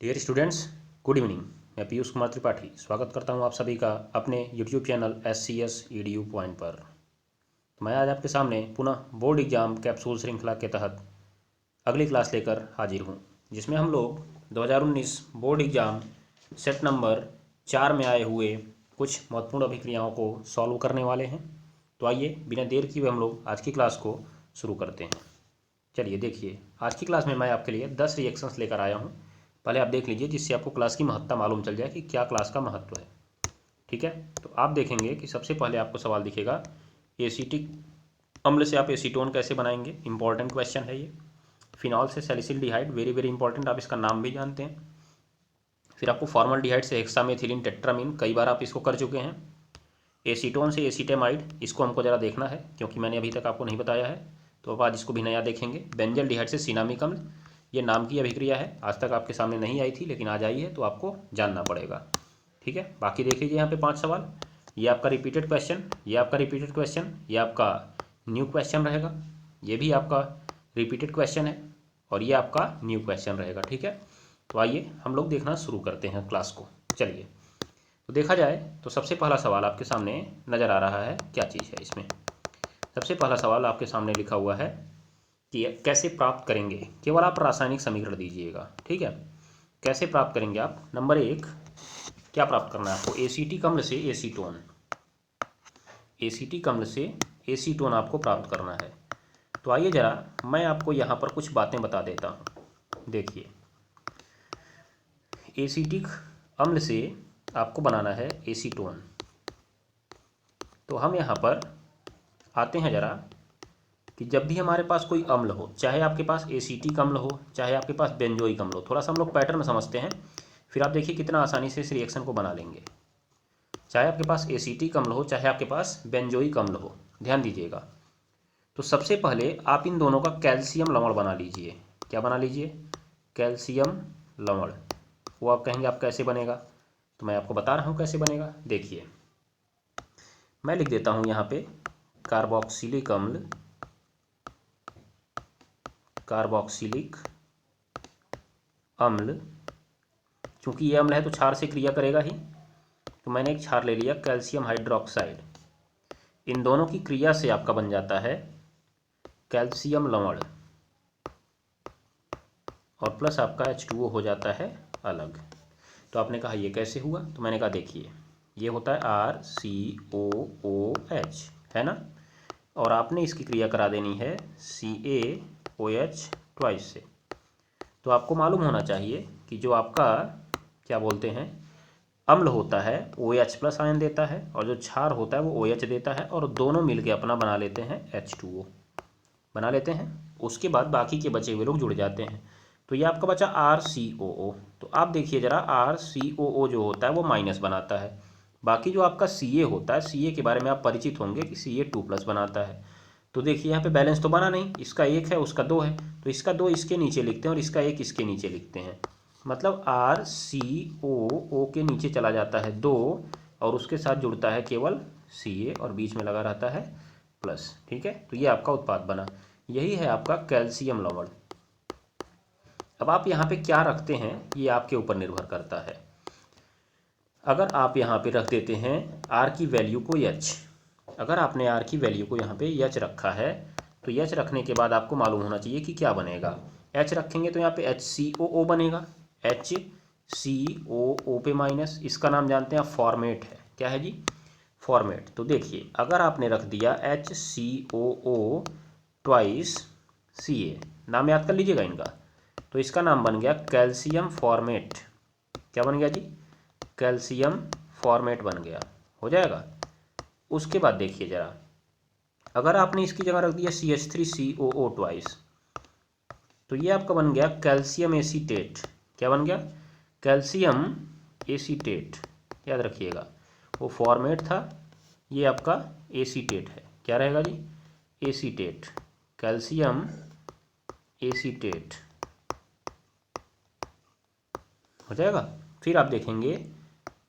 Dear students, good evening. मैं पीयूष कुमार त्रिपाठी स्वागत करता हूं आप सभी का अपने YouTube channel SCS EDU point पर। तो मैं आज आपके सामने पुनः बोर्ड एग्जाम कैप्सूल श्रृंखला के तहत अगली क्लास लेकर हाजिर हूं, जिसमें हम लोग 2019 बोर्ड एग्जाम सेट नंबर 4 में आए हुए कुछ महत्वपूर्ण अभिक्रियाओं को सॉल्व करने वाले हैं। तो आइए बिना देर किए हुए हम लोग आज की क्लास को शुरू करते हैं। चलिए देखिए, आज की क्लास में मैं आपके लिए 10 रिएक्शंस लेकर आया हूँ। पहले आप देख लीजिए, जिससे आपको क्लास की महत्ता मालूम चल जाए कि क्या क्लास का महत्व है। ठीक है, तो आप देखेंगे कि सबसे पहले आपको सवाल दिखेगा, एसीटिक अम्ल से आप एसीटोन कैसे बनाएंगे। इंपॉर्टेंट क्वेश्चन है ये। फिनॉल से सैलिसिलडिहाइड, वेरी वेरी इंपॉर्टेंट, आप इसका नाम भी जानते हैं। फिर आपको फॉर्मल्डिहाइड से हेक्सामेथिलीन टेट्रामीन, कई बार आप इसको कर चुके हैं। एसीटोन से एसीटेमाइड, इसको हमको ज़रा देखना है क्योंकि मैंने अभी तक आपको नहीं बताया है, तो अब आज इसको भी नया देखेंगे। बेंजल्डिहाइड से सिनामिक अम्ल, ये नाम की अभिक्रिया है, आज तक आपके सामने नहीं आई थी लेकिन आज आई है, तो आपको जानना पड़ेगा। ठीक है, बाकी देख लीजिए यहाँ पे 5 सवाल। ये आपका रिपीटेड क्वेश्चन, ये आपका रिपीटेड क्वेश्चन, ये आपका न्यू क्वेश्चन रहेगा, ये भी आपका रिपीटेड क्वेश्चन है और ये आपका न्यू क्वेश्चन रहेगा। ठीक है, तो आइए हम लोग देखना शुरू करते हैं क्लास को। चलिए, तो देखा जाए तो सबसे पहला सवाल आपके सामने नज़र आ रहा है। क्या चीज़ है इसमें? सबसे पहला सवाल आपके सामने लिखा हुआ है कि कैसे प्राप्त करेंगे। केवल आप रासायनिक समीकरण दीजिएगा। ठीक है, कैसे प्राप्त करेंगे आप? नंबर 1, क्या प्राप्त करना है आपको? एसीटिक अम्ल से एसीटोन, एसीटिक अम्ल से एसीटोन आपको प्राप्त करना है। तो आइए ज़रा मैं आपको यहाँ पर कुछ बातें बता देता हूँ। देखिए, एसीटिक अम्ल से आपको बनाना है एसीटोन। तो हम यहाँ पर आते हैं ज़रा कि जब भी हमारे पास कोई अम्ल हो, चाहे आपके पास एसीटिक अम्ल हो, चाहे आपके पास बेंजोइक अम्ल हो, थोड़ा सा हम लोग पैटर्न समझते हैं, फिर आप देखिए कितना आसानी से इस रिएक्शन को बना लेंगे। चाहे आपके पास एसीटिक अम्ल हो, चाहे आपके पास बेंजोइक अम्ल हो, ध्यान दीजिएगा। तो सबसे पहले आप इन दोनों का कैल्शियम लवण बना लीजिए। क्या बना लीजिए? कैल्शियम लवण। वो आप कहेंगे आप कैसे बनेगा, तो मैं आपको बता रहा हूँ कैसे बनेगा। देखिए, मैं लिख देता हूँ यहाँ पे कार्बोक्सिलिक अम्ल, कार्बोक्सिलिक अम्ल। चूंकि ये अम्ल है तो क्षार से क्रिया करेगा ही, तो मैंने एक क्षार ले लिया कैल्शियम हाइड्रोक्साइड। इन दोनों की क्रिया से आपका बन जाता है कैल्शियम लवण, और प्लस आपका H2O हो जाता है अलग। तो आपने कहा ये कैसे हुआ, तो मैंने कहा देखिए, ये होता है RCOOH, है ना, और आपने इसकी क्रिया करा देनी है CaOH ट्वाइस से। तो आपको मालूम होना चाहिए कि जो आपका क्या बोलते हैं अम्ल होता है OH प्लस आयन देता है, और जो क्षार होता है वो OH देता है, और दोनों मिलके अपना बना लेते हैं H2O, बना लेते हैं। उसके बाद बाकी के बचे हुए लोग जुड़ जाते हैं। तो ये आपका बचा RCOO। तो आप देखिए ज़रा, RCOO जो होता है वो माइनस बनाता है। बाकी जो आपका Ca होता है, Ca के बारे में आप परिचित होंगे कि Ca2+ बनाता है। तो देखिए यहाँ पे बैलेंस तो बना नहीं, इसका 1 है उसका 2 है, तो इसका 2 इसके नीचे लिखते हैं और इसका 1 इसके नीचे लिखते हैं। मतलब RCOO के नीचे चला जाता है 2, और उसके साथ जुड़ता है केवल Ca, और बीच में लगा रहता है प्लस। ठीक है, तो ये आपका उत्पाद बना, यही है आपका कैल्शियम लवण। अब आप यहाँ पे क्या रखते हैं ये आपके ऊपर निर्भर करता है। अगर आप यहाँ पे रख देते हैं R की वैल्यू को H, अगर आपने R की वैल्यू को यहाँ पे H रखा है, तो H रखने के बाद आपको मालूम होना चाहिए कि क्या बनेगा। H रखेंगे तो यहाँ पे HCOO बनेगा, HCOO पे माइनस, इसका नाम जानते हैं आप फॉर्मेट है। क्या है जी? फॉर्मेट। तो देखिए, अगर आपने रख दिया HCOO ट्वाइस Ca, नाम याद कर लीजिएगा इनका, तो इसका नाम बन गया कैल्शियम फॉर्मेट। क्या बन गया जी? कैल्शियम फॉर्मेट बन गया, हो जाएगा। उसके बाद देखिए ज़रा, अगर आपने इसकी जगह रख दिया CH3COO ट्वाइस, तो ये आपका बन गया कैल्शियम एसीटेट। क्या बन गया? Calcium acetate. याद रखिएगा, वो फॉर्मेट था, ये आपका एसीटेट है। क्या रहेगा जी? एसीटेट, कैल्शियम एसीटेट, हो जाएगा। फिर आप देखेंगे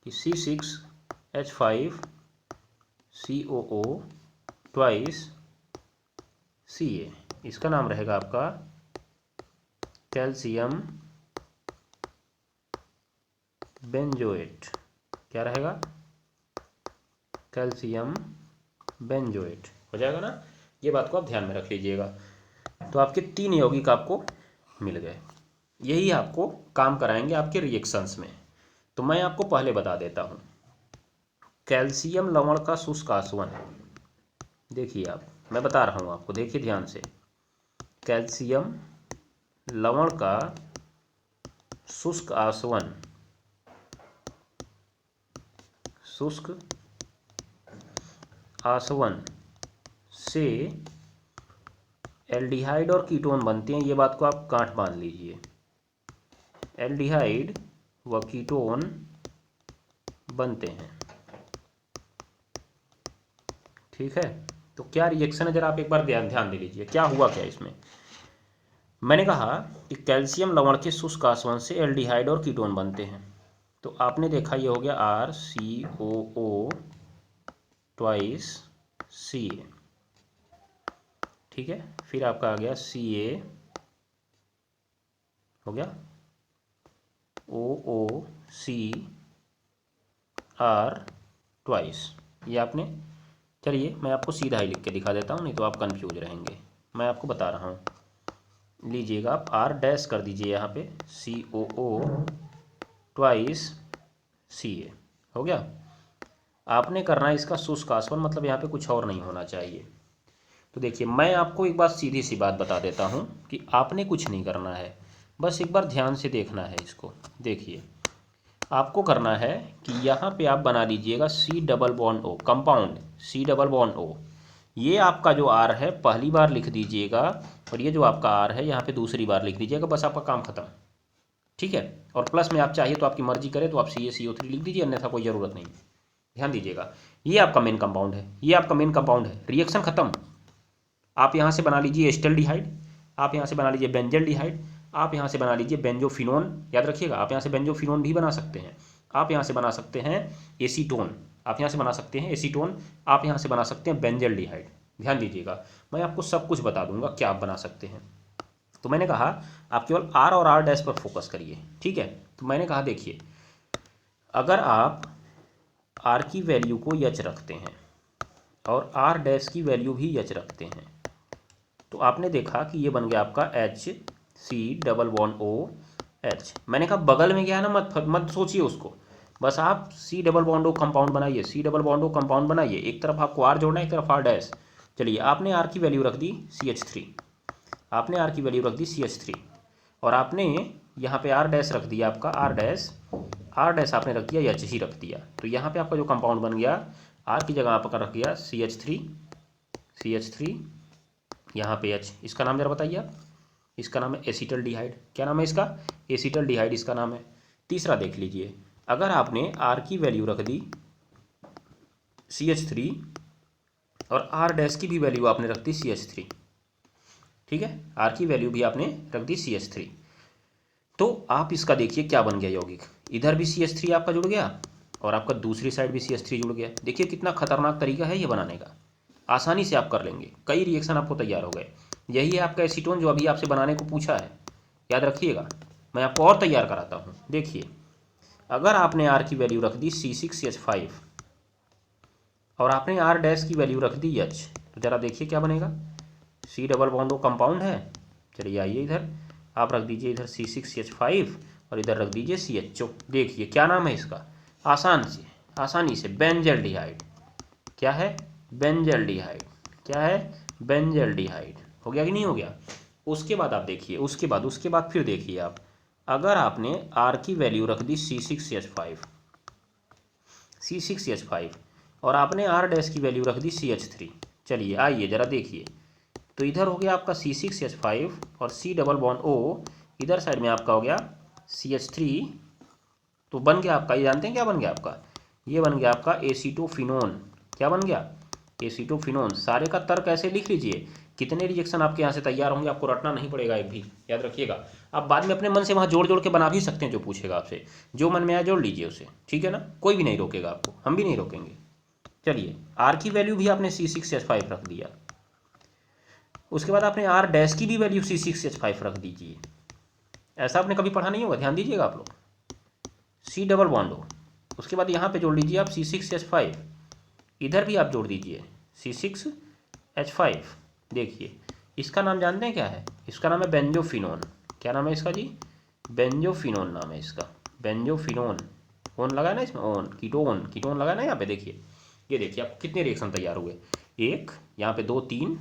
कि C6H5COO ट्वाइस Ca, इसका नाम रहेगा आपका कैल्शियम बेंजोएट, क्या रहेगा, कैल्शियम बेंजोएट हो जाएगा ना। ये बात को आप ध्यान में रख लीजिएगा। तो आपके 3 यौगिक आपको मिल गए, यही आपको काम कराएंगे आपके रिएक्शंस में। तो मैं आपको पहले बता देता हूँ, कैल्शियम लवण का शुष्क आसवन, देखिए आप, मैं बता रहा हूँ आपको, देखिए ध्यान से। कैल्शियम लवण का शुष्क आसवन, शुष्क आसवन से एल्डिहाइड और कीटोन बनते हैं, ये बात को आप गांठ बांध लीजिए। एल्डिहाइड व कीटोन बनते हैं, ठीक है। तो क्या रिएक्शन है, जरा आप एक बार ध्यान दे लीजिए, क्या हुआ क्या इसमें। मैंने कहा कि कैल्शियम लवण के शुष्क आसवन से एल्डिहाइड और कीटोन बनते हैं। तो आपने देखा ये हो गया RCOO ट्वाइस Ca, ठीक है। फिर आपका आ गया Ca, हो गया OOCr ट्वाइस, ये आपने, चलिए मैं आपको सीधा ही लिख के दिखा देता हूँ, नहीं तो आप कंफ्यूज रहेंगे। मैं आपको बता रहा हूँ, लीजिएगा आप R डैश कर दीजिए यहाँ पे, COO ट्वाइस Ca, हो गया। आपने करना है इसका शुष्क आसवन, मतलब यहाँ पे कुछ और नहीं होना चाहिए। तो देखिए मैं आपको एक बात सीधी सी बात बता देता हूँ कि आपने कुछ नहीं करना है, बस एक बार ध्यान से देखना है इसको। देखिए आपको करना है कि यहाँ पे आप बना लीजिएगा C double bond O, compound C double bond O। ये आपका जो R है पहली बार लिख दीजिएगा, और ये जो आपका R है यहाँ पे दूसरी बार लिख दीजिएगा, बस आपका काम खत्म, ठीक है। और प्लस में आप चाहिए तो आपकी मर्जी करें तो आप CaCO3 लिख दीजिए, अन्यथा कोई ज़रूरत नहीं। ध्यान दीजिएगा, ये आपका मेन कंपाउंड है, ये आपका मेन कंपाउंड है, रिएक्शन खत्म। आप यहाँ से बना लीजिए एस्टल्डिहाइड, आप यहाँ से बना लीजिए बेंजल्डिहाइड, आप यहाँ से बना लीजिए बेंजोफिनोन, याद रखिएगा आप यहाँ से बेंजोफिनोन भी बना सकते हैं, आप यहाँ से बना सकते हैं एसीटोन, आप यहाँ से बना सकते हैं एसीटोन, आप यहाँ से बना सकते हैं बेंजल्डिहाइड। ध्यान दीजिएगा, मैं आपको सब कुछ बता दूंगा क्या आप बना सकते हैं। तो मैंने कहा आप केवल R और R डैश पर फोकस करिए, ठीक है। तो मैंने कहा देखिए, अगर आप R की वैल्यू को H रखते हैं और R डैश की वैल्यू भी H रखते हैं, तो आपने देखा कि ये बन गया आपका HC डबल बॉन्ड OH। मैंने कहा बगल में क्या है ना, मत सोचिए उसको, बस आप C double bond O compound बनाइए, C double bond O compound बनाइए। एक तरफ आपको R जोड़ना है, एक तरफ R डैश। चलिए आपने R की वैल्यू रख दी CH3, आपने R की वैल्यू रख दी CH3, और आपने यहाँ पे R डैश रख दिया आपका R डैश आपने रख दिया H ही रख दिया। तो यहाँ पे आपका जो कंपाउंड बन गया, R की जगह आपका रख दिया CH3, यहाँ पे H, इसका नाम जरा बताइए आप, इसका नाम है एसिटल्डिहाइड। क्या नाम है इसका, एसिटल्डिहाइड इसका नाम है। तीसरा देख लीजिए, अगर आपने R की वैल्यू रख दी CH3 और R डैश की भी वैल्यू आपने रख दी CH3, ठीक है, R की वैल्यू भी आपने रख दी CH3, तो आप इसका देखिए क्या बन गया यौगिक, इधर भी CH3 आपका जुड़ गया और आपका दूसरी साइड भी CH3 जुड़ गया। देखिए कितना खतरनाक तरीका है ये बनाने का, आसानी से आप कर लेंगे, कई रिएक्शन आपको तैयार हो गए। यही है आपका एसीटोन जो अभी आपसे बनाने को पूछा है, याद रखिएगा। मैं आपको और तैयार कराता हूँ। देखिए अगर आपने R की वैल्यू रख दी C6H5 और आपने R डैश की वैल्यू रख दी H, तो ज़रा देखिए क्या बनेगा, C double bond O compound है। चलिए आइए इधर, आप रख दीजिए इधर C6H5 और इधर रख दीजिए CHO। देखिए क्या नाम है इसका, आसानी से बेंजल्डिहाइड। क्या है, बेंजल्डिहाइड। क्या है, बेंजल्डिहाइड। हो गया कि नहीं हो गया। उसके बाद आप देखिए, उसके बाद फिर देखिए आप, अगर आपने R की वैल्यू रख दी C6H5 और आपने R डैश की वैल्यू रख दी CH3। चलिए आइए ज़रा देखिए, तो इधर हो गया आपका C6H5 और C डबल बॉन्ड O, इधर साइड में आपका हो गया CH3। तो बन गया आपका, ये जानते हैं क्या बन गया आपका, ये बन गया आपका एसीटोफिनोन। क्या बन गया, एसीटोफिनोन। सारे का तर्क ऐसे लिख लीजिए, कितने रिएक्शन आपके यहाँ से तैयार होंगे आपको रटना नहीं पड़ेगा एक भी, याद रखिएगा। आप बाद में अपने मन से वहाँ जोड़ जोड़ के बना भी सकते हैं, जो पूछेगा आपसे, जो मन में आया जोड़ लीजिए उसे, ठीक है ना, कोई भी नहीं रोकेगा आपको, हम भी नहीं रोकेंगे। चलिए R की वैल्यू भी आपने C6H5 रख दिया, उसके बाद आपने R डैश की भी वैल्यू C6H5 रख दीजिए। ऐसा आपने कभी पढ़ा नहीं होगा, ध्यान दीजिएगा आप लोग। C डबल बॉन्ड हो, उसके बाद यहाँ पे जोड़ लीजिए आप C6H5, इधर भी आप जोड़ दीजिए C6H5। देखिए इसका नाम जानते हैं क्या है, इसका नाम है बेंजोफिनोन। क्या नाम है इसका जी, बेंजोफिनोन नाम है इसका, बेंजोफिनोन। ओन लगा ना इसमें, ओन कीटोन, कीटोन लगा ना यहाँ पे। देखिए ये देखिए आपको कितने रिएक्शन तैयार हुए, एक यहाँ पे 2 3,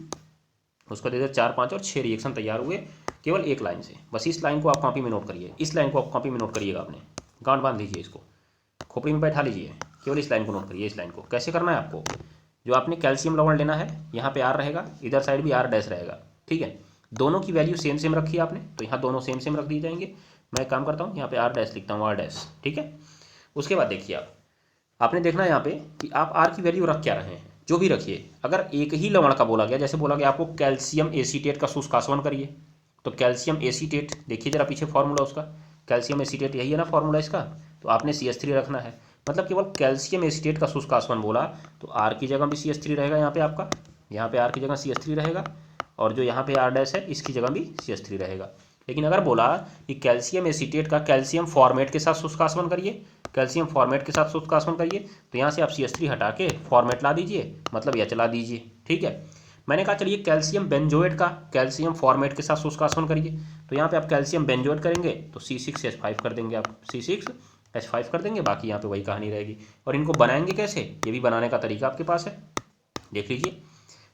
उसके बाद इधर 4 5 और 6 रिएक्शन तैयार हुए केवल एक लाइन से। बस इस लाइन को आप कॉपी में नोट करिए, इस लाइन को आप कॉपी में नोट करिएगा, आपने गांठ बांध दीजिए, इसको खोपड़ी में बैठा लीजिए, केवल इस लाइन को नोट करिए। इस लाइन को कैसे करना है आपको, जो आपने कैल्शियम लवण लेना है यहाँ पे R रहेगा, इधर साइड भी R डैश रहेगा, ठीक है। दोनों की वैल्यू सेम सेम रखी है आपने, तो यहाँ दोनों सेम सेम रख दिए जाएंगे। मैं एक काम करता हूँ, यहाँ पे R डैश लिखता हूँ, R डैश, ठीक है। उसके बाद देखिए आपने देखना है यहाँ पे कि आप R की वैल्यू रख क्या रहे हैं, जो भी रखिए। अगर एक ही लवण का बोला गया, जैसे बोला गया आपको कैल्शियम एसीटेट का शुष्क आसवन करिए, तो कैल्शियम एसीटेट, देखिए जरा पीछे फॉर्मूला उसका, कैल्शियम एसीटेट यही है ना फॉर्मूला इसका, तो आपने CH3 रखना है। मतलब केवल कैल्शियम एसीटेट का शुष्क आसवन बोला तो R की जगह भी CH3 रहेगा यहाँ पे आपका, यहाँ पे R की जगह CH3 रहेगा, और जो यहाँ पे R डैश है इसकी जगह भी CH3 रहेगा। लेकिन अगर बोला कि कैल्शियम एसीटेट का कैल्शियम फॉर्मेट के साथ शुष्क आसवन करिए, कैल्शियम फॉर्मेट के साथ शुष्क आसवन करिए, तो यहाँ से आप CH3 हटा के फॉर्मेट ला दीजिए, मतलब H ला दीजिए, ठीक है। मैंने कहा चलिए कैल्शियम बेंजोएट का कैल्शियम फॉर्मेट के साथ शुष्क आसवन करिए, तो यहाँ पे आप कैल्शियम बेंजोएट करेंगे तो C6H5 कर देंगे, आप C6H5 कर देंगे, बाकी यहाँ पे वही कहानी रहेगी। और इनको बनाएंगे कैसे, ये भी बनाने का तरीका आपके पास है, देख लीजिए।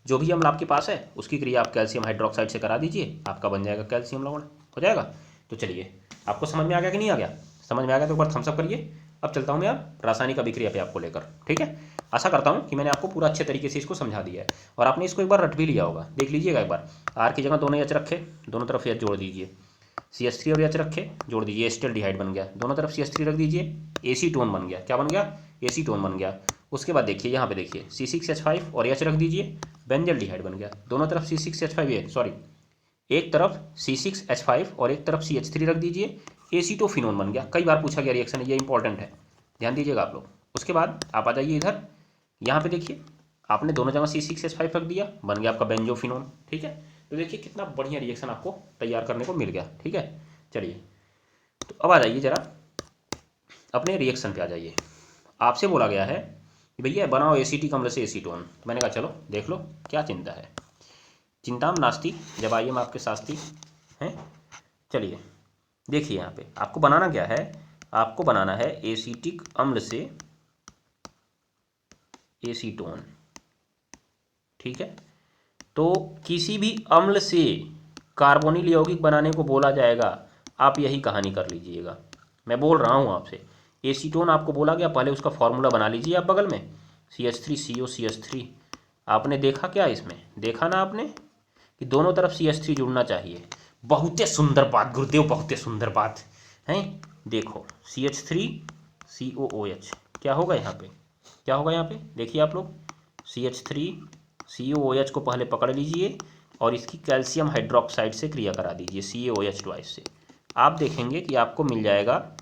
जो भी अम्ल आपके पास है उसकी क्रिया आप कैल्शियम हाइड्रोक्साइड से करा दीजिए, आपका बन जाएगा कैल्शियम लवण, हो जाएगा। तो चलिए आपको समझ में आ गया कि नहीं आ गया, समझ में आ गया तो एक बार थम्स अप करिए। अब चलता हूँ मैं अब रासायनिक अभिक्रिया पे आपको लेकर, ठीक है। आशा करता हूँ कि मैंने आपको पूरा अच्छे तरीके से इसको समझा दिया है, और आपने इसको एक बार रट भी लिया होगा। देख लीजिएगा एक बार, R की जगह दोनों H रखे, दोनों तरफ H जोड़ दीजिए, CH3 और H रखे, जोड़ दीजिए, एसिटाल्डिहाइड बन गया, दोनों तरफ CH3 रख दीजिए, एसीटोन बन गया। क्या बन गया, एसीटोन बन गया। उसके बाद देखिए यहाँ पे देखिए C6H5 और H रख दीजिए, बेंजल्डिहाइड बन गया, दोनों तरफ C6H5 है, सॉरी एक तरफ C6H5 और एक तरफ CH3 रख दीजिए, एसीटोफिनोन बन गया। कई बार पूछा गया रिएक्शन, ये इंपॉर्टेंट है, ध्यान दीजिएगा आप लोग। उसके बाद आप आ जाइए इधर, यहाँ पे देखिए आपने दोनों जगह C6H5 रख दिया, बन गया आपका बेंजोफिनोन, ठीक है। तो देखिए कितना बढ़िया रिएक्शन आपको तैयार करने को मिल गया, ठीक है। चलिए तो अब आ जाइए जरा अपने रिएक्शन पे आ जाइए। आपसे बोला गया है कि भैया बनाओ एसिटिक अम्ल से एसीटोन, तो मैंने कहा चलो देख लो क्या चिंता है, चिंताम नास्ति, जब आइए मैं आपके शास्त्री हैं। चलिए देखिए यहाँ पे आपको बनाना क्या है, आपको बनाना है एसिटिक अम्ल से एसीटोन, ठीक है। तो किसी भी अम्ल से कार्बोनिल यौगिक बनाने को बोला जाएगा, आप यही कहानी कर लीजिएगा। मैं बोल रहा हूँ आपसे, एसीटोन आपको बोला गया, पहले उसका फॉर्मूला बना लीजिए आप बगल में, CH3CO CH3। आपने देखा क्या इसमें, देखा ना आपने कि दोनों तरफ CH3 जुड़ना चाहिए। बहुत सुंदर बात गुरुदेव, बहुत सुंदर बात है। देखो CH3COOH क्या होगा यहाँ पे, क्या होगा यहाँ पे, देखिए आप लोग CH3COOH को पहले पकड़ लीजिए और इसकी कैल्शियम हाइड्रोक्साइड से क्रिया करा दीजिए CaOH ट्वाइस से। आप देखेंगे कि आपको मिल जाएगा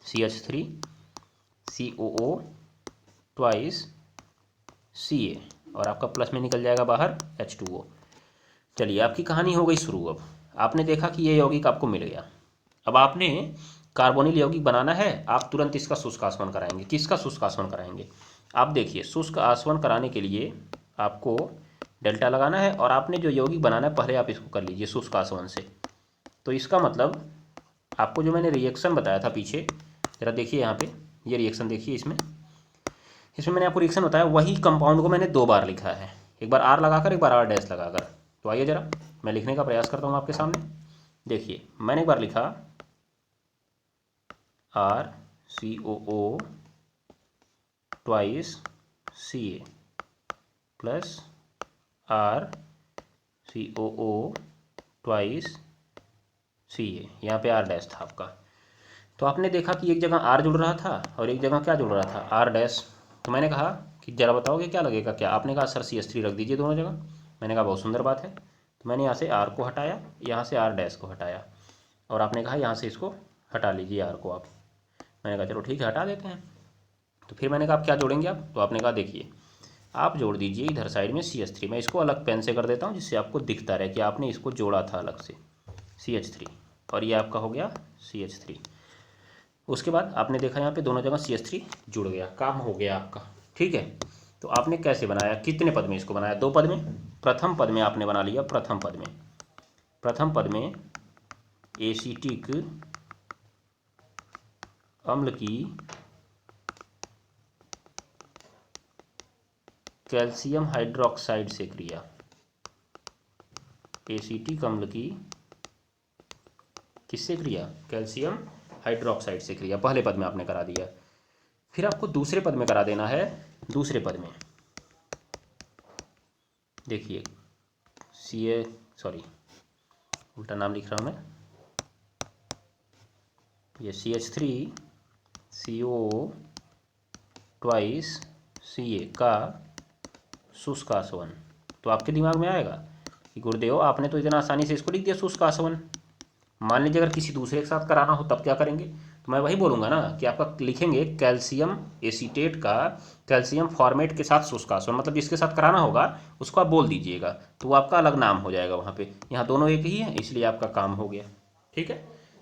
CH3COO ट्वाइस Ca, और आपका प्लस में निकल जाएगा बाहर H2O। चलिए आपकी कहानी हो गई शुरू। अब आपने देखा कि ये यौगिक आपको मिल गया, अब आपने कार्बोनिल यौगिक बनाना है, आप तुरंत इसका शुष्क आसवन कराएंगे। किसका शुष्क आसवन कराएंगे, आप देखिए शुष्क आसवन कराने के लिए आपको डेल्टा लगाना है, और आपने जो यौगिक बनाना है पहले आप इसको कर लीजिए शुष्क आसवन से। तो इसका मतलब आपको जो मैंने रिएक्शन बताया था पीछे, जरा देखिए यहाँ पे ये रिएक्शन देखिए, इसमें मैंने आपको रिएक्शन बताया, वही कंपाउंड को मैंने 2 बार लिखा है, एक बार R लगाकर एक बार R डैश लगाकर। तो आइए जरा मैं लिखने का प्रयास करता हूँ आपके सामने। देखिए मैंने एक बार लिखा RCOO twice Ca plus RCOO twice Ca, यहाँ पे R डैश था आपका। तो आपने देखा कि एक जगह R जुड़ रहा था और एक जगह क्या जुड़ रहा था, R डैश। तो मैंने कहा कि जरा बताओगे क्या लगेगा, क्या, आपने कहा सर CH3 रख दीजिए दोनों जगह। मैंने कहा बहुत सुंदर बात है। तो मैंने यहाँ से R को हटाया, यहाँ से R डैश को हटाया, और आपने कहा यहाँ से इसको हटा लीजिए R को आप। मैंने कहा चलो ठीक है हटा देते हैं। तो फिर मैंने कहा आप क्या जोड़ेंगे आप, तो आपने कहा देखिए आप जोड़ दीजिए इधर साइड में CH3। मैं इसको अलग पेन से कर देता हूँ जिससे आपको दिखता रहे कि आपने इसको जोड़ा था अलग से CH3, और ये आपका हो गया CH3। उसके बाद आपने देखा यहाँ पे दोनों जगह CH3 जुड़ गया, काम हो गया आपका। ठीक है, तो आपने कैसे बनाया, कितने पद में इसको बनाया, 2 पद में। प्रथम पद में आपने बना लिया, प्रथम पद में एसीटिक अम्ल की कैल्शियम हाइड्रोक्साइड से क्रिया, एसीटिक अम्ल की किससे क्रिया, कैल्शियम हाइड्रोक्साइड से क्रिया, पहले पद में आपने करा दिया। फिर आपको दूसरे पद में करा देना है। दूसरे पद में देखिए उल्टा नाम लिख रहा हूँ मैं, ये CH3CO ट्वाइस Ca का शुष्क आसवन। तो आपके दिमाग में आएगा कि गुरुदेव आपने तो इतना आसानी से इसको लिख दिया शुष्क आसवन, मान लीजिए अगर किसी दूसरे के साथ कराना हो तब क्या करेंगे, तो मैं वही बोलूँगा ना कि आपका लिखेंगे कैल्शियम एसीटेट का कैल्शियम फॉर्मेट के साथ शुष्क आसवन, मतलब जिसके साथ कराना होगा उसको आप बोल दीजिएगा, तो वो आपका अलग नाम हो जाएगा वहाँ पे। यहाँ दोनों एक ही है, इसलिए आपका काम हो गया। ठीक है,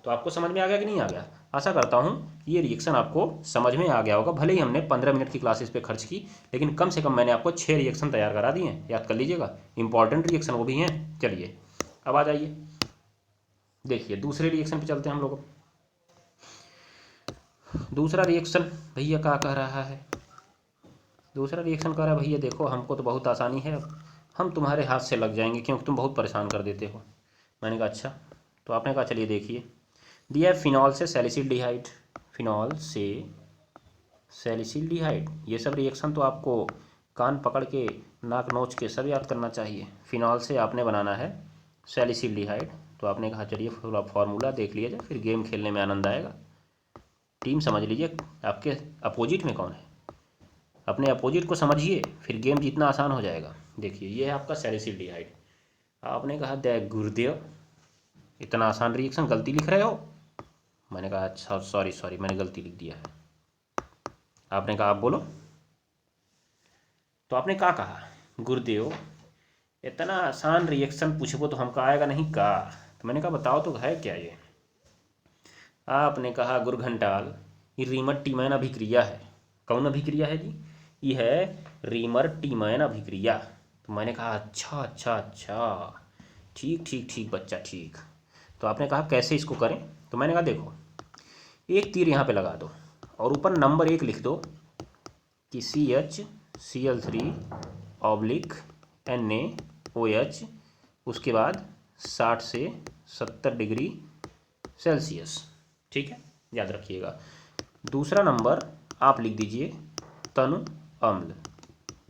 तो आपको समझ में आ गया कि नहीं आ गया। आशा करता हूँ ये रिएक्शन आपको समझ में आ गया होगा। भले ही हमने 15 मिनट की क्लासेस पे खर्च की, लेकिन कम से कम मैंने आपको 6 रिएक्शन तैयार करा दिए हैं, याद कर लीजिएगा, इंपॉर्टेंट रिएक्शन वो भी हैं। चलिए अब आ जाइए, देखिए दूसरे रिएक्शन पे चलते हैं हम लोग। दूसरा रिएक्शन भैया क्या कह रहा है, दूसरा रिएक्शन कह रहा है भैया देखो हमको तो बहुत आसानी है, हम तुम्हारे हाथ से लग जाएंगे क्योंकि तुम बहुत परेशान कर देते हो। मैंने कहा अच्छा, तो आपने कहा चलिए देखिए, दिया है फिनॉल से सैलिसिलडिहाइड, फिनॉल से सैलिसिलडिहाइड, ये सब रिएक्शन तो आपको कान पकड़ के नाक नोच के सब याद करना चाहिए। फिनॉल से आपने बनाना है सैलिसिलडिहाइड, तो आपने कहा चलिए थोड़ा फार्मूला देख लिया जाए, फिर गेम खेलने में आनंद आएगा। टीम समझ लीजिए आपके अपोजिट में कौन है, अपने अपोजिट को समझिए, फिर गेम जीतना आसान हो जाएगा। देखिए ये है आपका सैलिसिलडिहाइड। आपने कहा देख गुरुदेव इतना आसान रिएक्शन गलती लिख रहे हो। मैंने कहा अच्छा सॉरी मैंने गलती लिख दिया है। आपने कहा आप बोलो, तो आपने कहा गुरुदेव इतना आसान रिएक्शन पूछबो तो हमका आएगा नहीं का। तो मैंने कहा बताओ तो है क्या ये। आपने कहा गुरघंटाल ये रीमर टीमैन अभिक्रिया है। कौन अभिक्रिया है जी, ये है रीमर टीमैन अभिक्रिया। तो मैंने कहा अच्छा ठीक बच्चा ठीक। तो आपने कहा कैसे इसको करें, तो मैंने कहा देखो एक तीर यहाँ पे लगा दो और ऊपर नंबर 1 लिख दो कि CHCl3/NaOH, उसके बाद 60 से 70 डिग्री सेल्सियस। ठीक है, याद रखिएगा। दूसरा नंबर आप लिख दीजिए तनु अम्ल।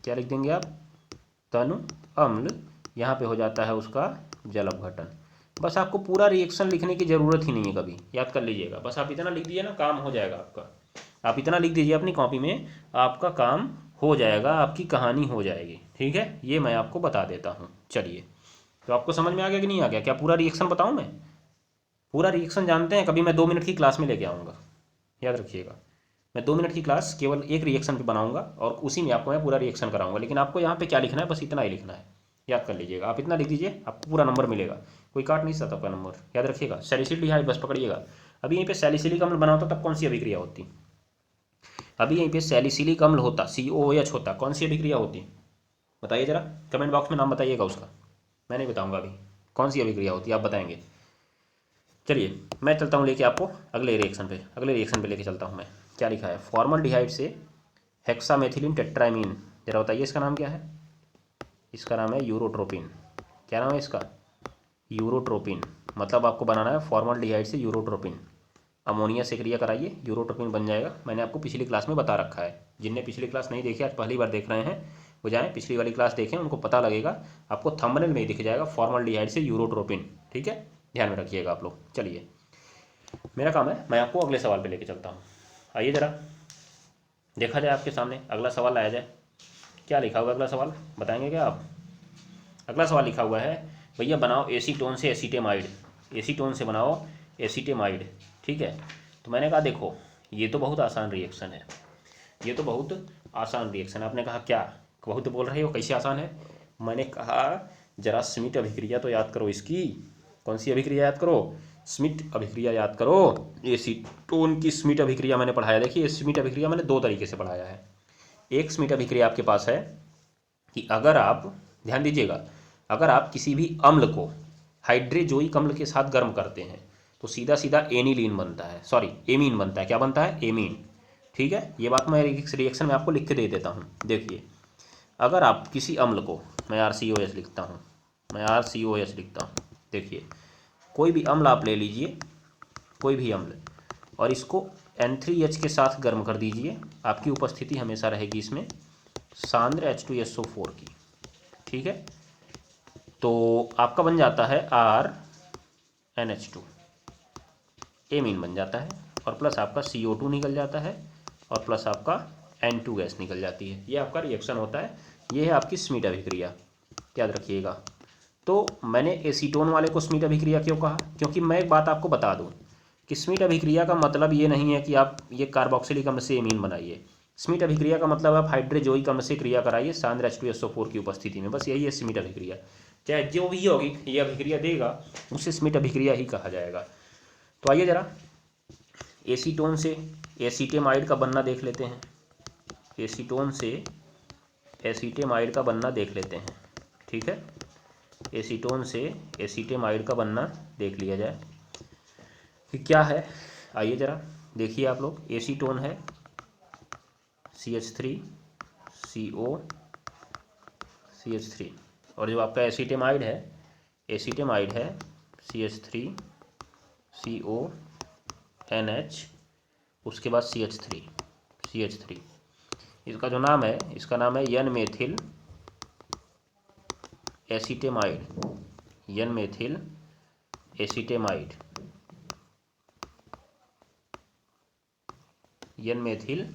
क्या लिख देंगे आप, तनु अम्ल। यहाँ पे हो जाता है उसका जल अपघटन। बस आपको पूरा रिएक्शन लिखने की ज़रूरत ही नहीं है कभी, याद कर लीजिएगा। बस आप इतना लिख दीजिए ना, काम हो जाएगा आपका। आप इतना लिख दीजिए अपनी कॉपी में, आपका काम हो जाएगा, आपकी कहानी हो जाएगी। ठीक है, ये मैं आपको बता देता हूँ। चलिए, तो आपको समझ में आ गया कि नहीं आ गया। क्या पूरा रिएक्शन बताऊँ मैं, पूरा रिएक्शन जानते हैं, कभी मैं 2 मिनट की क्लास में लेके आऊँगा, याद रखिएगा। मैं 2 मिनट की क्लास केवल एक रिएक्शन पे बनाऊंगा और उसी में आपको मैं पूरा रिएक्शन कराऊंगा। लेकिन आपको यहाँ पे क्या लिखना है, बस इतना ही लिखना है, याद कर लीजिएगा। आप इतना लिख दीजिए, आपको पूरा नंबर मिलेगा, कोई काट नहीं सकता आपका नंबर, याद रखिएगा। सैलिसिलडिहाइड बस पकड़िएगा। अभी यहीं पे सैलिसिलिक अम्ल बना होता तब कौन सी अभिक्रिया होती, अभी यहीं पे सैलिसिलिक अम्ल होता, COOH होता, कौन सी अभिक्रिया होती बताइए जरा, कमेंट बॉक्स में नाम बताइएगा उसका। मैं नहीं बताऊँगा अभी कौन सी अभिक्रिया होती, आप बताएंगे। चलिए मैं चलता हूँ लेके आपको अगले रिएक्शन पे लेके चलता हूँ मैं। क्या लिखा है, फॉर्मल्डिहाइड से हेक्सामेथिलीन टेट्रामीन। जरा बताइए इसका नाम क्या है, इसका नाम है यूरोट्रोपिन। क्या नाम है इसका, यूरोट्रोपिन। मतलब आपको बनाना है फॉर्मल्डिहाइड से यूरोट्रोपिन, अमोनिया से क्रिया कराइए, यूरोट्रोपिन बन जाएगा। मैंने आपको पिछली क्लास में बता रखा है, जिनने पिछली क्लास नहीं देखी आज पहली बार देख रहे हैं वो जाएँ पिछली वाली क्लास देखें, उनको पता लगेगा। आपको थंबनेल में ही दिख जाएगा फॉर्मल्डिहाइड से यूरोट्रोपिन। ठीक है, ध्यान में रखिएगा आप लोग। चलिए मेरा काम है, मैं आपको अगले सवाल पे लेके चलता हूँ। आइए ज़रा देखा जाए आपके सामने, अगला सवाल लाया जाए। क्या लिखा हुआ अगला सवाल, बताएंगे क्या आप। अगला सवाल लिखा हुआ है भैया बनाओ एसीटोन से एसीटेमाइड, एसीटोन से बनाओ एसीटेमाइड। ठीक है, तो मैंने कहा देखो ये तो बहुत आसान रिएक्शन है, ये तो बहुत आसान रिएक्शन है। आपने कहा क्या बहुत बोल रहे हो, कैसे आसान है। मैंने कहा जरा स्मिट अभिक्रिया तो याद करो इसकी, कौन सी अभिक्रिया याद करो, स्मिट अभिक्रिया याद करो, एसीटोन की स्मिट अभिक्रिया मैंने पढ़ाया। देखिए स्मिट अभिक्रिया मैंने दो तरीके से पढ़ाया है। एक स्मिट अभिक्रिया आपके पास है कि अगर आप, ध्यान दीजिएगा, अगर आप किसी भी अम्ल को हाइड्रोजोइक अम्ल के साथ गर्म करते हैं तो सीधा सीधा एनिलीन बनता है, सॉरी एमीन बनता है। क्या बनता है? एमीन। ठीक है, ये बात मैं रिएक्शन में आपको लिख के दे देता हूँ। देखिए अगर आप किसी अम्ल को, मैं RCOS लिखता हूँ, मैं RCOS लिखता हूँ। देखिए कोई भी अम्ल आप ले लीजिए, कोई भी अम्ल, और इसको N3H के साथ गर्म कर दीजिए। आपकी उपस्थिति हमेशा रहेगी इसमें सांद्र H2SO4 की। ठीक है, तो आपका बन जाता है RNH2, एमीन बन जाता है, और प्लस आपका CO2 निकल जाता है, और प्लस आपका N2 गैस निकल जाती है। ये आपका रिएक्शन होता है। ये है आपकी स्मिट अभिक्रिया, याद रखिएगा। तो मैंने एसीटोन वाले को स्मिट अभिक्रिया क्यों कहा? क्योंकि मैं एक बात आपको बता दूं कि स्मिट अभिक्रिया का मतलब ये नहीं है कि आप ये कार्बोक्सिलिक अम्ल से एमीन बनाइए। स्मिट अभिक्रिया का मतलब आप हाइड्रोजोइक अम्ल से क्रिया कराइए सांद्र H2SO4 की उपस्थिति में, बस यही है स्मिट अभिक्रिया। चाहे जो भी यौगिक ये अभिक्रिया देगा उसे स्मिट अभिक्रिया ही कहा जाएगा। तो आइए जरा एसीटोन से एसीटेमाइड का बनना देख लेते हैं। एसीटोन से एसीटेमाइड का बनना देख लेते हैं। ठीक है, एसीटोन से एसीटेमाइड का बनना देख लिया जाए कि क्या है। आइए जरा देखिए आप लोग, एसीटोन है CH3CO, और जो आपका एसीटेमाइड है CH3CONH, उसके बाद CH3। इसका जो नाम है, इसका नाम है N methyl acetamide, N methyl acetamide, N methyl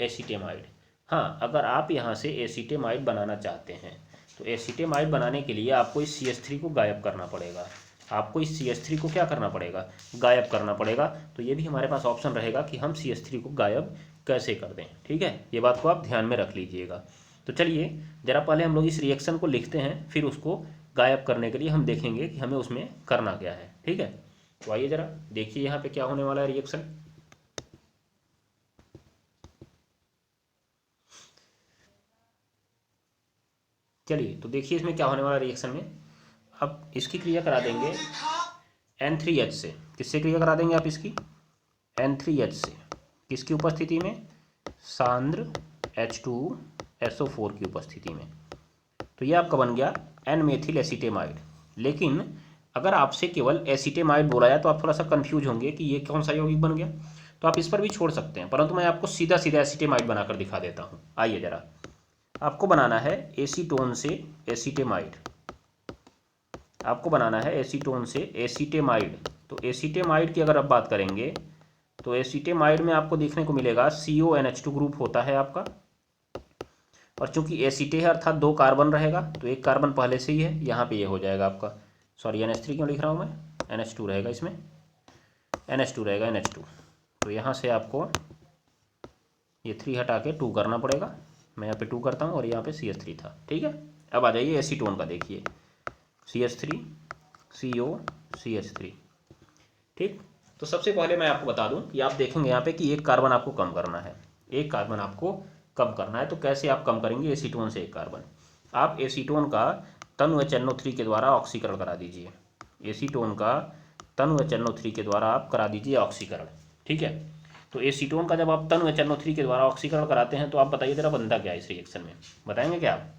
acetamide. हाँ, अगर आप यहाँ से एसीटेमाइड बनाना चाहते हैं तो एसीटेमाइड बनाने के लिए आपको इस CH3 को गायब करना पड़ेगा। आपको इस CH3 को क्या करना पड़ेगा? गायब करना पड़ेगा। तो ये भी हमारे पास ऑप्शन रहेगा कि हम CH3 को गायब कैसे कर दें। ठीक है, ये बात को आप ध्यान में रख लीजिएगा। तो चलिए जरा पहले हम लोग इस रिएक्शन को लिखते हैं, फिर उसको गायब करने के लिए हम देखेंगे कि हमें उसमें करना क्या है। ठीक है, तो आइए जरा देखिए यहाँ पे क्या होने वाला है रिएक्शन। चलिए तो देखिए इसमें क्या होने वाला रिएक्शन में। अब इसकी क्रिया करा देंगे N3H से। किससे क्रिया करा देंगे आप इसकी? N3H से। किसकी उपस्थिति में? सांद्र H2SO4 की उपस्थिति में। तो ये आपका बन गया N मेथिल एसीटेमाइड। लेकिन अगर आपसे केवल एसीटेमाइड बोला जाए तो आप थोड़ा सा कंफ्यूज होंगे कि ये कौन सा यौगिक बन गया। तो आप इस पर भी छोड़ सकते हैं, परंतु मैं आपको सीधा सीधा एसीटेमाइड बनाकर दिखा देता हूँ। आइए जरा, आपको बनाना है एसीटोन से एसीटेमाइड। आपको बनाना है एसीटोन से एसीटेमाइड। तो एसीटेमाइड की अगर आप बात करेंगे तो एसीटेमाइड में आपको देखने को मिलेगा CONH2 ग्रुप होता है आपका, और चूंकि एसीटे है अर्थात 2 कार्बन रहेगा तो 1 कार्बन पहले से ही है, यहाँ पे ये हो जाएगा आपका, सॉरी NH3 क्यों लिख रहा हूँ मैं, NH2 रहेगा इसमें, NH2 रहेगा NH2। तो यहाँ से आपको ये 3 हटा के 2 करना पड़ेगा। मैं यहाँ पे 2 करता हूँ और यहाँ पे CH3 था। ठीक है, अब आ जाइए एसीटोन का। देखिए CH3 CO CH3। ठीक, तो सबसे पहले मैं आपको बता दूं कि आप देखेंगे यहाँ पे कि 1 कार्बन आपको कम करना है। 1 कार्बन आपको कम करना है। तो कैसे आप कम करेंगे एसीटोन से 1 कार्बन? आप एसीटोन का तनु HNO3 के द्वारा ऑक्सीकरण करा दीजिए। एसीटोन का तनु HNO3 के द्वारा आप करा दीजिए ऑक्सीकरण। ठीक है, तो एसीटोन का जब आप तनु HNO3 के द्वारा ऑक्सीकरण कराते हैं तो आप बताइए जरा बनता क्या है इस रिएक्शन में, बताएंगे क्या आप?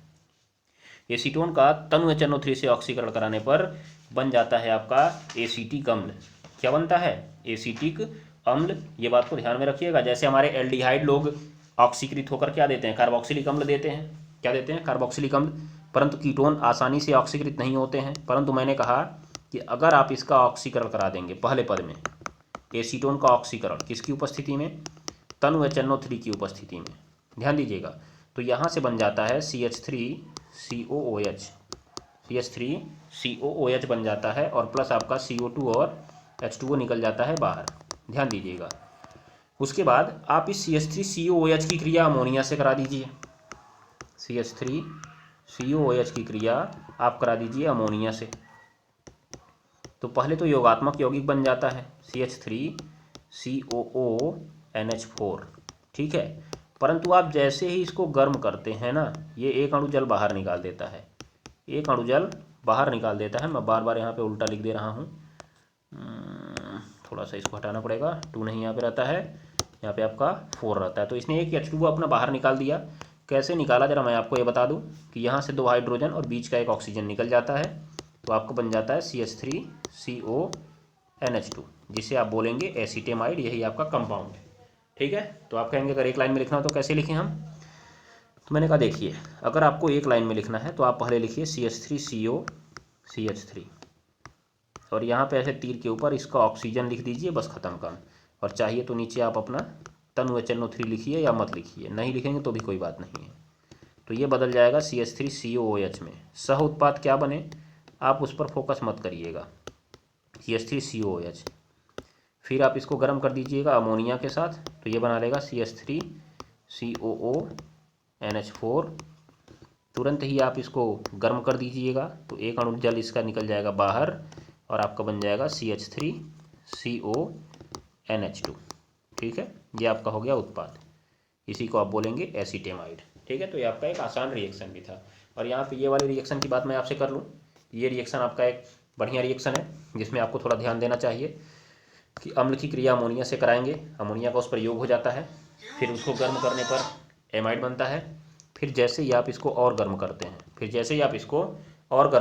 एसीटोन का तनु HNO3 से ऑक्सीकरण कराने पर बन जाता है आपका एसीटिक अम्ल। क्या बनता है? एसीटिक अम्ल। ये बात को ध्यान में रखिएगा। जैसे हमारे एल्डिहाइड लोग ऑक्सीकृत होकर क्या देते हैं? कार्बोक्सिलिक अम्ल देते हैं। क्या देते हैं? कार्बोक्सिलिक अम्ल। परंतु कीटोन आसानी से ऑक्सीकृत नहीं होते हैं। परंतु मैंने कहा कि अगर आप इसका ऑक्सीकरण करा देंगे पहले पद में, एसीटोन का ऑक्सीकरण किसकी उपस्थिति में? तनु HNO3 की उपस्थिति में। ध्यान दीजिएगा, तो यहाँ से बन जाता है CH3COOH। CH3COOH बन जाता है और प्लस आपका CO2 और H2O निकल जाता है बाहर। ध्यान दीजिएगा। उसके बाद आप इस CH3COOH की क्रिया अमोनिया से करा दीजिए। CH3COOH की क्रिया आप करा दीजिए अमोनिया से। तो पहले तो योगात्मक यौगिक बन जाता है CH3COONH4, ठीक है। परंतु आप जैसे ही इसको गर्म करते हैं ना, ये एक अणु जल बाहर निकाल देता है, एक अणु जल बाहर निकाल देता है। मैं बार बार यहाँ पे उल्टा लिख दे रहा हूँ, थोड़ा सा इसको हटाना पड़ेगा। 2 नहीं यहाँ पे रहता है, यहाँ पे आपका 4 रहता है। तो इसने एक H2O अपना बाहर निकाल दिया। कैसे निकाला जरा मैं आपको ये बता दूं कि यहाँ से 2 हाइड्रोजन और बीच का एक ऑक्सीजन निकल जाता है, तो आपको बन जाता है CH3CONH2, जिसे आप बोलेंगे एसीटेमाइड। यही आपका कंपाउंड है, ठीक है। तो आप कहेंगे अगर एक लाइन में लिखना हो तो कैसे लिखें हम, तो मैंने कहा देखिए, अगर आपको एक लाइन में लिखना है तो आप पहले लिखिए CH3CO CH3, और यहाँ पे ऐसे तीर के ऊपर इसका ऑक्सीजन लिख दीजिए, बस ख़त्म काम। और चाहिए तो नीचे आप अपना तनु HNO3 लिखिए या मत लिखिए, नहीं लिखेंगे तो भी कोई बात नहीं है। तो ये बदल जाएगा CH3COOH में। सह उत्पाद क्या बने आप उस पर फोकस मत करिएगा, CH3COOH। फिर आप इसको गर्म कर दीजिएगा अमोनिया के साथ, तो ये बना लेगा CH3COONH4। तुरंत ही आप इसको गर्म कर दीजिएगा तो एक अणु जल इसका निकल जाएगा बाहर, और आपका बन जाएगा CH3CONH2, ठीक है। ये आपका हो गया उत्पाद, इसी को आप बोलेंगे एसीटेमाइड, ठीक है। तो ये आपका एक आसान रिएक्शन भी था। और यहाँ पे ये वाले रिएक्शन की बात मैं आपसे कर लूँ, ये रिएक्शन आपका एक बढ़िया रिएक्शन है, जिसमें आपको थोड़ा ध्यान देना चाहिए कि अम्ल की क्रिया अमोनिया से कराएंगे, अमोनिया का उस पर योग हो जाता है, फिर उसको गर्म करने पर एमाइड बनता है। फिर जैसे ही आप इसको और गर्म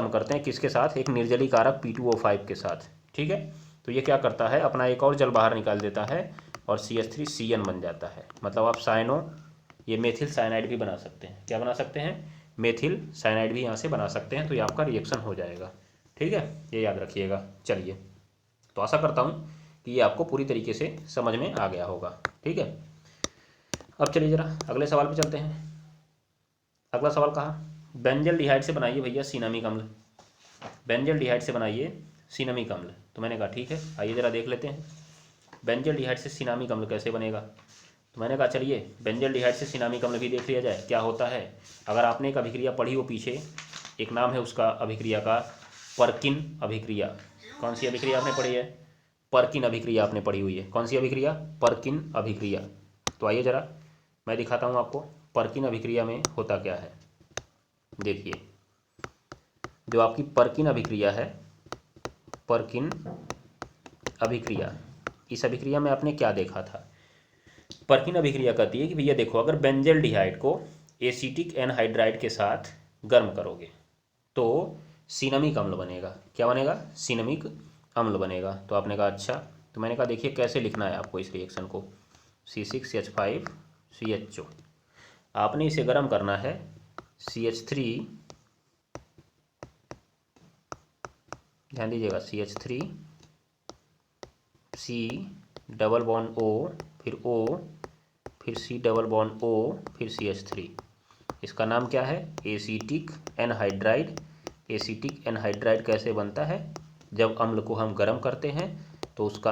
करते हैं, किसके साथ, एक निर्जलीकारक P2O5 के साथ, ठीक है। तो ये क्या करता है, अपना एक और जल बाहर निकाल देता है और CH3CN बन जाता है। मतलब आप ये मेथिल साइनाइड भी बना सकते हैं। क्या बना सकते हैं, मेथिल साइनाइड भी यहाँ से बना सकते हैं। तो ये आपका रिएक्शन हो जाएगा, ठीक है, ये याद रखिएगा। चलिए, तो आशा करता हूँ कि ये आपको पूरी तरीके से समझ में आ गया होगा, ठीक है। अब चलिए जरा अगले सवाल पे चलते हैं। अगला सवाल कहा, बेंजल डिहाइड से बनाइए भैया सिनामिक अम्ल, बेंजल डिहाइड से बनाइए सिनामिक अम्ल। तो मैंने कहा ठीक है, आइए ज़रा देख लेते हैं बेंजल डिहाइड से सिनामिक अम्ल कैसे बनेगा। तो मैंने कहा चलिए बेंजल डिहाइड से सिनामिक अम्ल भी देख लिया जाए क्या होता है। अगर आपने एक अभिक्रिया पढ़ी हो पीछे, एक नाम है उसका अभिक्रिया का पर्किन अभिक्रिया। कौन सी अभिक्रिया आपने पढ़ी है, पर्किन अभिक्रिया आपने पढ़ी हुई है। कौन सी अभिक्रिया, पर्किन अभिक्रिया। तो आइए ज़रा मैं दिखाता हूँ आपको पर्किन अभिक्रिया में होता क्या है। देखिए, जो आपकी पर्किन अभिक्रिया है, पर्किन अभिक्रिया, इस अभिक्रिया में आपने क्या देखा था। पर्किन अभिक्रिया कहती है कि भैया देखो, अगर बेंजल डिहाइड को एसिटिक एनहाइड्राइड के साथ गर्म करोगे तो सिनामिक अम्ल बनेगा। क्या बनेगा, सिनामिक अम्ल बनेगा। तो आपने कहा अच्छा, तो मैंने कहा देखिए कैसे लिखना है आपको इस रिएक्शन को, C6H5CHO। आपने इसे गर्म करना है CH3, ध्यान दीजिएगा, CH3C डबल बॉन्ड O, फिर O, फिर C डबल बॉन्ड O, फिर CH3। इसका नाम क्या है, एसिटिक एनहाइड्राइड। एसिटिक एनहाइड्राइड कैसे बनता है, जब अम्ल को हम गर्म करते हैं तो उसका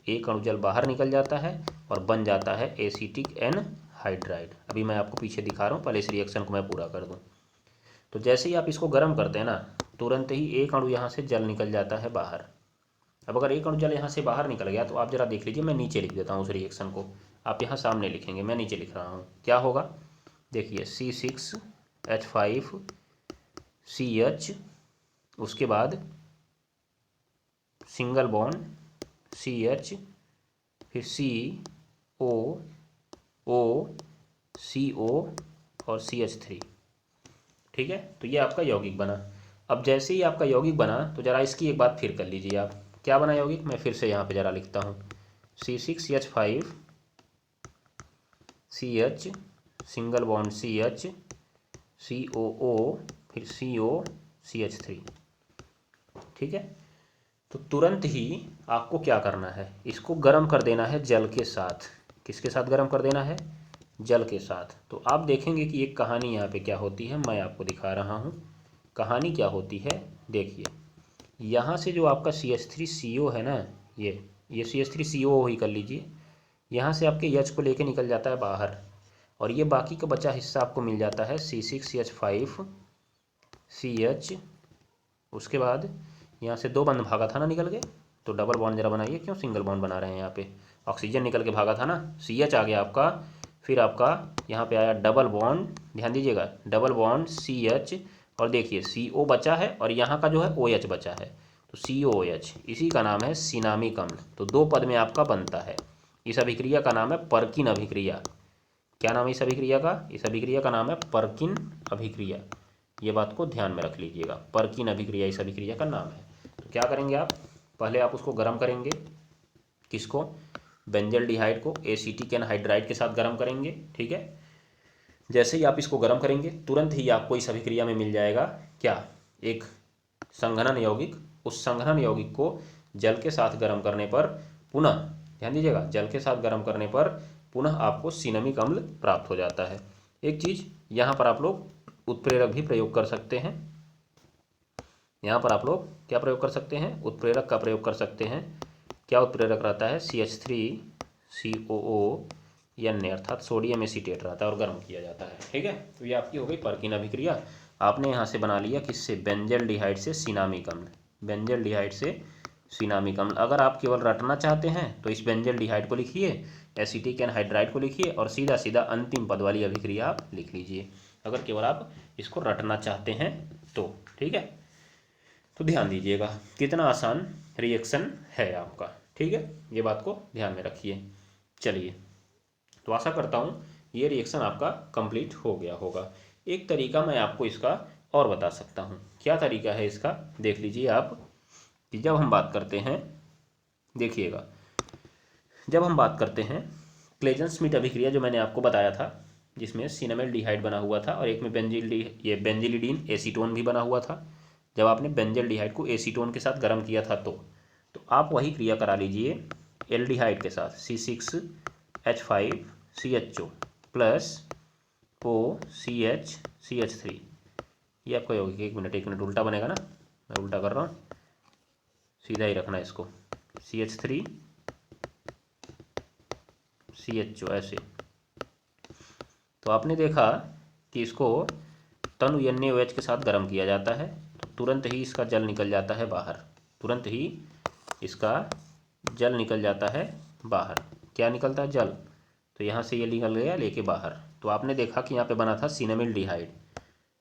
एक अणु जल बाहर निकल जाता है और बन जाता है एसिटिक एनहाइड्राइड। अभी मैं आपको पीछे दिखा रहा हूँ, पहले इस रिएक्शन को मैं पूरा कर दूँ। तो जैसे ही आप इसको गर्म करते हैं ना, तुरंत ही एक अणु यहाँ से जल निकल जाता है बाहर। अब अगर एक अणु जल यहाँ से बाहर निकल गया तो आप जरा देख लीजिए, मैं नीचे लिख देता हूँ उस रिएक्शन को, आप यहाँ सामने लिखेंगे, मैं नीचे लिख रहा हूँ। क्या होगा, देखिए C6H5CH, उसके बाद सिंगल बॉन्ड CH, फिर CO, CO और CH3, ठीक है। तो ये आपका यौगिक बना। अब जैसे ही आपका यौगिक बना तो ज़रा इसकी एक बात फिर कर लीजिए आप, क्या बना यौगिक, मैं फिर से यहाँ पे ज़रा लिखता हूँ, C6H5CH, single bond CH, COO, फिर CO, CH3, ठीक है। तो तुरंत ही आपको क्या करना है, इसको गर्म कर देना है जल के साथ। किसके साथ गर्म कर देना है, जल के साथ। तो आप देखेंगे कि एक कहानी यहाँ पे क्या होती है, मैं आपको दिखा रहा हूँ कहानी क्या होती है। देखिए, यहाँ से जो आपका CH3CO है ना, ये CH3CO ही कर लीजिए, यहाँ से आपके H को लेके निकल जाता है बाहर, और ये बाकी का बचा हिस्सा आपको मिल जाता है C6H5CH। उसके बाद यहाँ से 2 बंद भागा था ना निकल के, तो डबल बॉन्ड जरा बनाइए, क्यों सिंगल बॉन्ड बना रहे हैं यहाँ पे, ऑक्सीजन निकल के भागा था ना, CH आ गया आपका, फिर आपका यहाँ पे आया डबल बॉन्ड, ध्यान दीजिएगा डबल बॉन्ड CH, और देखिए CO बचा है और यहाँ का जो है OH बचा है, तो COOH, इसी का नाम है सिनामिक अम्ल। तो 2 पद में आपका बनता है। इस अभिक्रिया का नाम है पर्किन अभिक्रिया। क्या नाम है इस अभिक्रिया का? इस अभिक्रिया का नाम है पर्किन अभिक्रिया। ये बात को ध्यान में रख लीजिएगा, पर्किन अभिक्रिया इस अभिक्रिया का नाम है। तो क्या करेंगे आप, पहले आप उसको गर्म करेंगे, किसको, बेंजल डिहाइड को एसिटिक एनहाइड्राइड के साथ गर्म करेंगे, ठीक है। जैसे ही आप इसको गर्म करेंगे तुरंत ही आपको इस अभिक्रिया में मिल जाएगा क्या, एक संघनन यौगिक। उस संघनन यौगिक को जल के साथ गर्म करने पर पुनः, ध्यान दीजिएगा, जल के साथ गर्म करने पर पुनः आपको सिनामिक अम्ल प्राप्त हो जाता है। एक चीज़ यहाँ पर आप लोग उत्प्रेरक भी प्रयोग कर सकते हैं। यहाँ पर आप लोग क्या प्रयोग कर सकते हैं, उत्प्रेरक का प्रयोग कर सकते हैं। क्या उत्प्रेरक रहता है, CH3COO Na, अर्थात सोडियम एसीटेट रहता है और गर्म किया जाता है, ठीक है। तो ये आपकी हो गई पर्किन अभिक्रिया। आपने यहाँ से बना लिया किससे, बेंजल डिहाइड से सिनामिक अम्ल, बेंजल डिहाइड से सिनामिक अम्ल। अगर आप केवल रटना चाहते हैं तो इस बेंजल डिहाइड को लिखिए, एसिटिक एनहाइड्राइड को लिखिए और सीधा सीधा अंतिम पद वाली अभिक्रिया आप लिख लीजिए, अगर केवल आप इसको रटना चाहते हैं तो, ठीक है। तो ध्यान दीजिएगा कितना आसान रिएक्शन है आपका, ठीक है, ये बात को ध्यान में रखिए। चलिए, तो आशा करता हूँ ये रिएक्शन आपका कंप्लीट हो गया होगा। एक तरीका मैं आपको इसका और बता सकता हूँ। क्या तरीका है इसका, देख लीजिए आप, कि जब हम बात करते हैं, देखिएगा, जब हम बात करते हैं क्लेजन स्मिथ अभिक्रिया जो मैंने आपको बताया था, जिसमें सिनामिल डिहाइड बना हुआ था और एक में बेंजिलिडीन एसीटोन भी बना हुआ था। जब आपने बेंजल डिहाइड को एसीटोन के साथ गर्म किया था तो आप वही क्रिया करा लीजिए एल्डिहाइड के साथ, C6H5CHO प्लस OCH ये आपका यौगिक, एक मिनट उल्टा बनेगा ना, मैं उल्टा कर रहा हूँ, सीधा ही रखना इसको, CH3CHO ऐसे। तो आपने देखा कि इसको तनु NaOH के साथ गर्म किया जाता है तो तुरंत ही इसका जल निकल जाता है बाहर, तुरंत ही इसका जल निकल जाता है बाहर। क्या निकलता है, जल। तो यहाँ से ये निकल गया लेके बाहर। तो आपने देखा कि यहाँ पे बना था सिनामिल डिहाइड,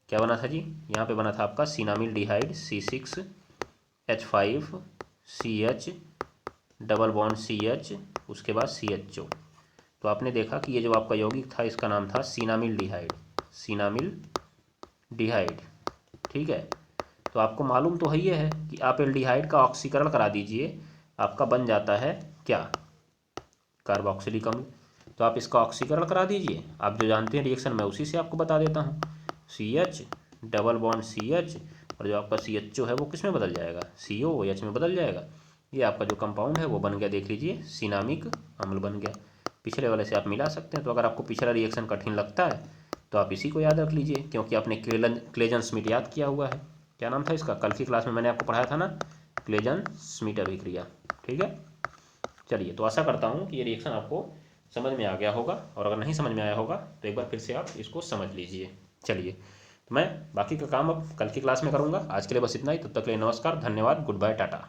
क्या बना था जी, यहाँ पे बना था आपका सिनामिल डिहाइड C6H5CH डबल बॉन्ड CH, उसके बाद CHO। तो आपने देखा कि ये जो आपका यौगिक था इसका नाम था सिनामिल डिहाइड, सिनामिल डिहाइड, ठीक है। तो आपको मालूम तो है ही है कि आप एल्डिहाइड का ऑक्सीकरण करा दीजिए, आपका बन जाता है क्या, कार्बोक्सिलिक अम्ल। तो आप इसका ऑक्सीकरण करा दीजिए, आप जो जानते हैं रिएक्शन मैं उसी से आपको बता देता हूँ, CH डबल बॉन्ड CH और जो आपका CHO है वो किस में बदल जाएगा, COOH में बदल जाएगा। ये आपका जो कंपाउंड है वो बन गया, देख लीजिए, सिनामिक अम्ल बन गया। पिछले वाले से आप मिला सकते हैं। तो अगर आपको पिछला रिएक्शन कठिन लगता है तो आप इसी को याद रख लीजिए, क्योंकि आपने क्लेजन स्मिथ याद किया हुआ है। क्या नाम था इसका, कल की क्लास में मैंने आपको पढ़ाया था ना, क्लेजन स्मिथ अभिक्रिया, ठीक है। चलिए, तो आशा करता हूँ कि ये रिएक्शन आपको समझ में आ गया होगा, और अगर नहीं समझ में आया होगा तो एक बार फिर से आप इसको समझ लीजिए। चलिए, तो मैं बाकी का काम अब कल की क्लास में करूँगा। आज के लिए बस इतना ही, तब तक के लिए नमस्कार, धन्यवाद, गुड बाय, टाटा।